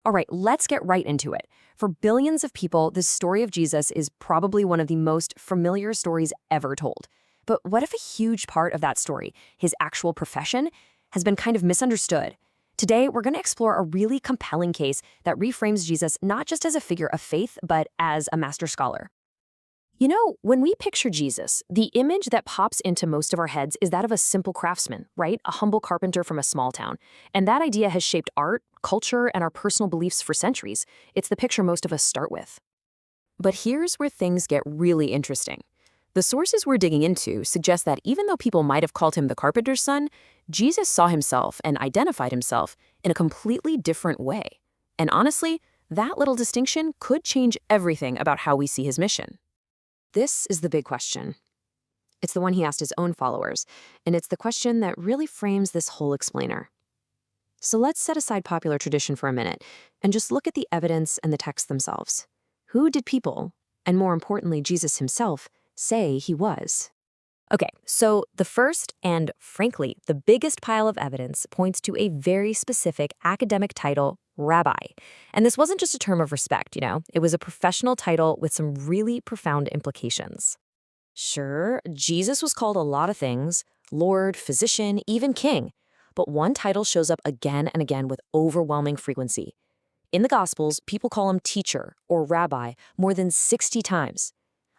All right, let's get right into it. For billions of people, the story of Jesus is probably one of the most familiar stories ever told. But what if a huge part of that story, his actual profession, has been kind of misunderstood? Today, we're going to explore a really compelling case that reframes Jesus not just as a figure of faith, but as a master scholar. You know, when we picture Jesus, the image that pops into most of our heads is that of a simple craftsman, right? A humble carpenter from a small town. And that idea has shaped art, culture, and our personal beliefs for centuries. It's the picture most of us start with. But here's where things get really interesting. The sources we're digging into suggest that even though people might have called him the carpenter's son, Jesus saw himself and identified himself in a completely different way. And honestly, that little distinction could change everything about how we see his mission. This is the big question. It's the one he asked his own followers, and it's the question that really frames this whole explainer. So let's set aside popular tradition for a minute and just look at the evidence and the texts themselves. Who did people, and more importantly Jesus himself, say he was? Okay, so the first and, frankly, the biggest pile of evidence points to a very specific academic title, Rabbi. And this wasn't just a term of respect, it was a professional title with some really profound implications. Sure, Jesus was called a lot of things, Lord, physician, even king. But one title shows up again and again with overwhelming frequency. In the Gospels, people call him teacher or rabbi more than 60 times.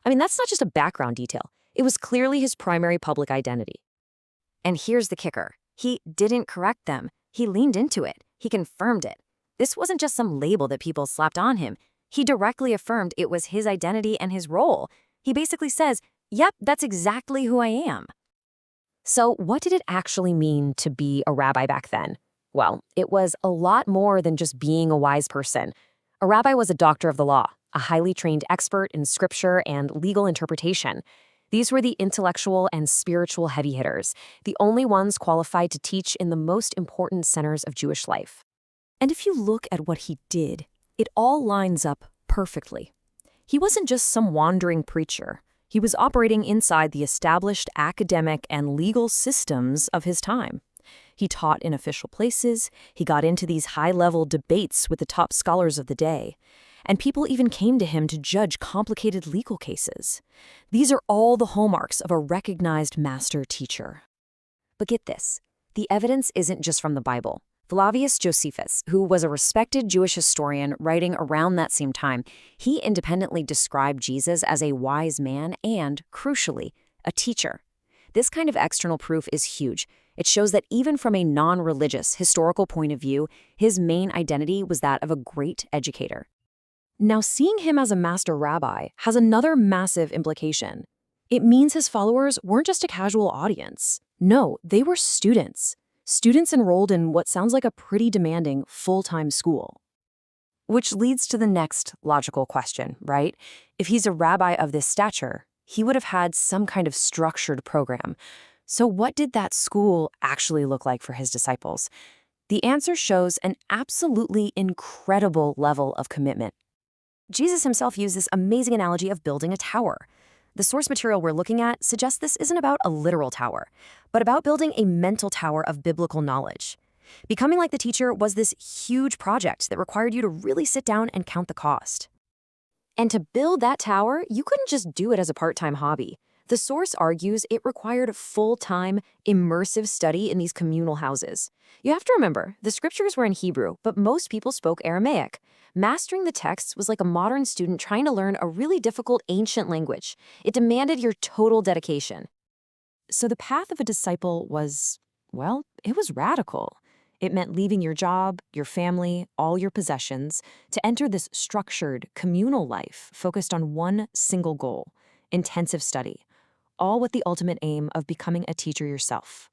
I mean, that's not just a background detail. It was clearly his primary public identity. And here's the kicker. He didn't correct them. He leaned into it. He confirmed it. This wasn't just some label that people slapped on him. He directly affirmed it was his identity and his role. He basically says, yep, that's exactly who I am. So what did it actually mean to be a rabbi back then? Well, it was a lot more than just being a wise person. A rabbi was a doctor of the law, a highly trained expert in scripture and legal interpretation. These were the intellectual and spiritual heavy hitters, the only ones qualified to teach in the most important centers of Jewish life. And if you look at what he did, it all lines up perfectly. He wasn't just some wandering preacher. He was operating inside the established academic and legal systems of his time. He taught in official places, he got into these high-level debates with the top scholars of the day, and people even came to him to judge complicated legal cases. These are all the hallmarks of a recognized master teacher. But get this, the evidence isn't just from the Bible. Flavius Josephus, who was a respected Jewish historian writing around that same time, he independently described Jesus as a wise man and, crucially, a teacher. This kind of external proof is huge. It shows that even from a non-religious, historical point of view, his main identity was that of a great educator. Now, seeing him as a master rabbi has another massive implication. It means his followers weren't just a casual audience. No, they were students. Students enrolled in what sounds like a pretty demanding full-time school. Which leads to the next logical question, right? If he's a rabbi of this stature, he would have had some kind of structured program. So what did that school actually look like for his disciples? The answer shows an absolutely incredible level of commitment. Jesus himself used this amazing analogy of building a tower. The source material we're looking at suggests this isn't about a literal tower, but about building a mental tower of biblical knowledge. Becoming like the teacher was this huge project that required you to really sit down and count the cost. And to build that tower, you couldn't just do it as a part-time hobby. The source argues it required full-time, immersive study in these communal houses. You have to remember, the scriptures were in Hebrew, but most people spoke Aramaic. Mastering the texts was like a modern student trying to learn a really difficult ancient language. It demanded your total dedication. So the path of a disciple was, well, it was radical. It meant leaving your job, your family, all your possessions, to enter this structured, communal life focused on one single goal, intensive study, all with the ultimate aim of becoming a teacher yourself.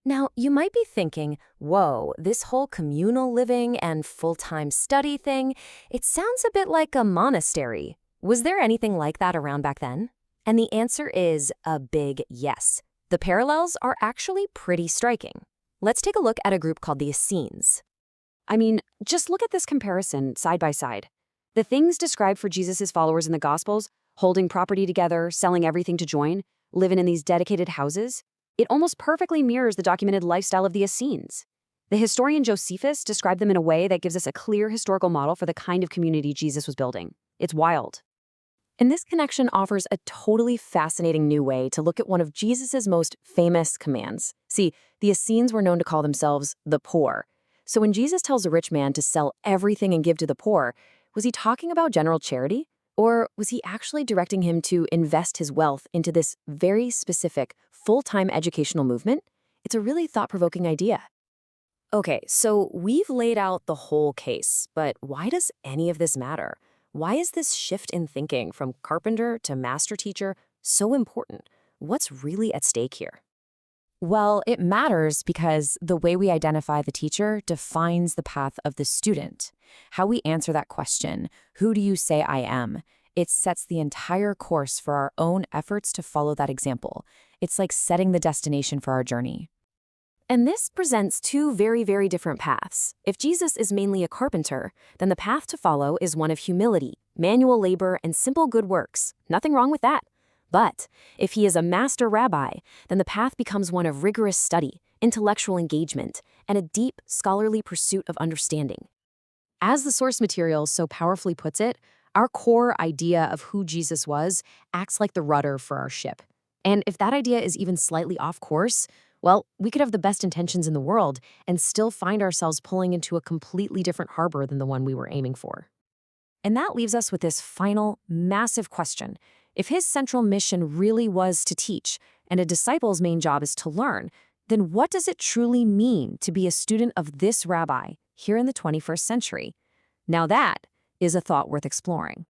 Now, you might be thinking, whoa, this whole communal living and full-time study thing, it sounds a bit like a monastery. Was there anything like that around back then? And the answer is a big yes. The parallels are actually pretty striking. Let's take a look at a group called the Essenes. I mean, just look at this comparison side by side. The things described for Jesus' followers in the Gospels, holding property together, selling everything to join, living in these dedicated houses, it almost perfectly mirrors the documented lifestyle of the Essenes. The historian Josephus described them in a way that gives us a clear historical model for the kind of community Jesus was building. It's wild. And this connection offers a totally fascinating new way to look at one of Jesus's most famous commands. See, the Essenes were known to call themselves the poor. So when Jesus tells a rich man to sell everything and give to the poor, was he talking about general charity? Or was he actually directing him to invest his wealth into this very specific, full-time educational movement? It's a really thought-provoking idea. Okay, so we've laid out the whole case, but why does any of this matter? Why is this shift in thinking from carpenter to master teacher so important? What's really at stake here? Well, it matters because the way we identify the teacher defines the path of the student. How we answer that question, who do you say I am? It sets the entire course for our own efforts to follow that example. It's like setting the destination for our journey. And this presents two very, very different paths. If Jesus is mainly a carpenter, then the path to follow is one of humility, manual labor, and simple good works. Nothing wrong with that. But if he is a master rabbi, then the path becomes one of rigorous study, intellectual engagement, and a deep, scholarly pursuit of understanding. As the source material so powerfully puts it, our core idea of who Jesus was acts like the rudder for our ship. And if that idea is even slightly off course, well, we could have the best intentions in the world and still find ourselves pulling into a completely different harbor than the one we were aiming for. And that leaves us with this final, massive question. If his central mission really was to teach, and a disciple's main job is to learn, then what does it truly mean to be a student of this rabbi here in the 21st century? Now that is a thought worth exploring.